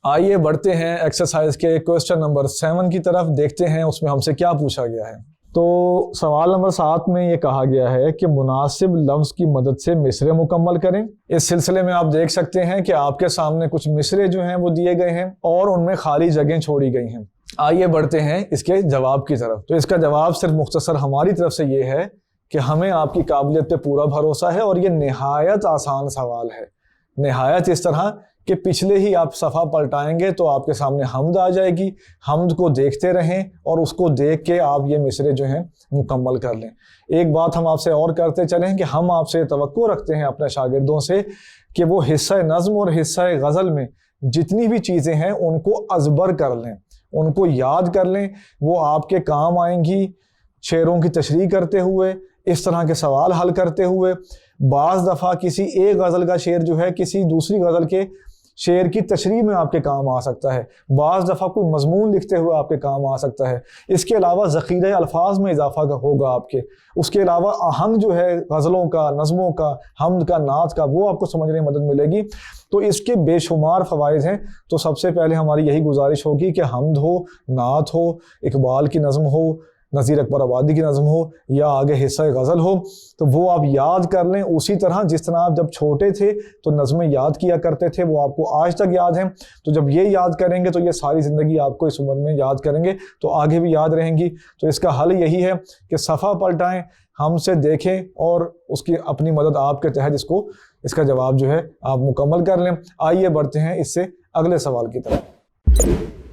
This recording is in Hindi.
आइए बढ़ते हैं एक्सरसाइज के क्वेश्चन नंबर 7 की तरफ, देखते हैं उसमें हमसे क्या पूछा गया है। तो सवाल नंबर 7 में ये कहा गया है कि मुनासिब लफ्ज की मदद से मिसरे मुकम्मल करें। इस सिलसिले में आप देख सकते हैं कि आपके सामने कुछ मिसरे जो हैं वो दिए गए हैं और उनमें खाली जगह छोड़ी गई हैं। आइए बढ़ते हैं इसके जवाब की तरफ। तो इसका जवाब सिर्फ मुख्तसर हमारी तरफ से ये है कि हमें आपकी काबिलियत पे पूरा भरोसा है और ये निहायत आसान सवाल है। निहायत इस तरह कि पिछले ही आप सफ़ा पलटाएंगे तो आपके सामने हम्द आ जाएगी, हम्द को देखते रहें और उसको देख के आप ये मिसरे जो हैं मुकम्मल कर लें। एक बात हम आपसे और करते चलें कि हम आपसे तवक्को रखते हैं अपने शागिर्दों से कि वो हिस्सा नज़्म और हिस्सा गज़ल में जितनी भी चीज़ें हैं उनको अज़बर कर लें, उनको याद कर लें, वो आपके काम आएंगी शेरों की तशरीह करते हुए, इस तरह के सवाल हल करते हुए। बाज़ दफ़ा किसी एक गज़ल का शेर जो है किसी दूसरी गज़ल के शेर की तशरीह में आपके काम आ सकता है, बाज़ दफ़ा कोई मजमून लिखते हुए आपके काम आ सकता है। इसके अलावा ज़ख़ीरे अल्फाज में इजाफा होगा आपके। उसके अलावा आहंग जो है गज़लों का, नज़मों का, हम्द का, नात का, वो आपको समझने में मदद मिलेगी। तो इसके बेशुमार फ़वाइद हैं। तो सबसे पहले हमारी यही गुजारिश होगी कि हम्द हो, नात हो, इकबाल की नज़म हो, नज़ीर अकबर आबादी की नज़म हो या आगे हिस्सा गज़ल हो, तो वो आप याद कर लें उसी तरह जिस तरह आप जब छोटे थे तो नज़में याद किया करते थे, वो आपको आज तक याद हैं। तो जब ये याद करेंगे तो ये सारी ज़िंदगी आपको इस उम्र में याद करेंगे तो आगे भी याद रहेंगी। तो इसका हल यही है कि सफ़ा पलटाएं, हमसे देखें और उसकी अपनी मदद आपके तहत इसका जवाब जो है आप मुकम्मल कर लें। आइए बढ़ते हैं इससे अगले सवाल की तरफ।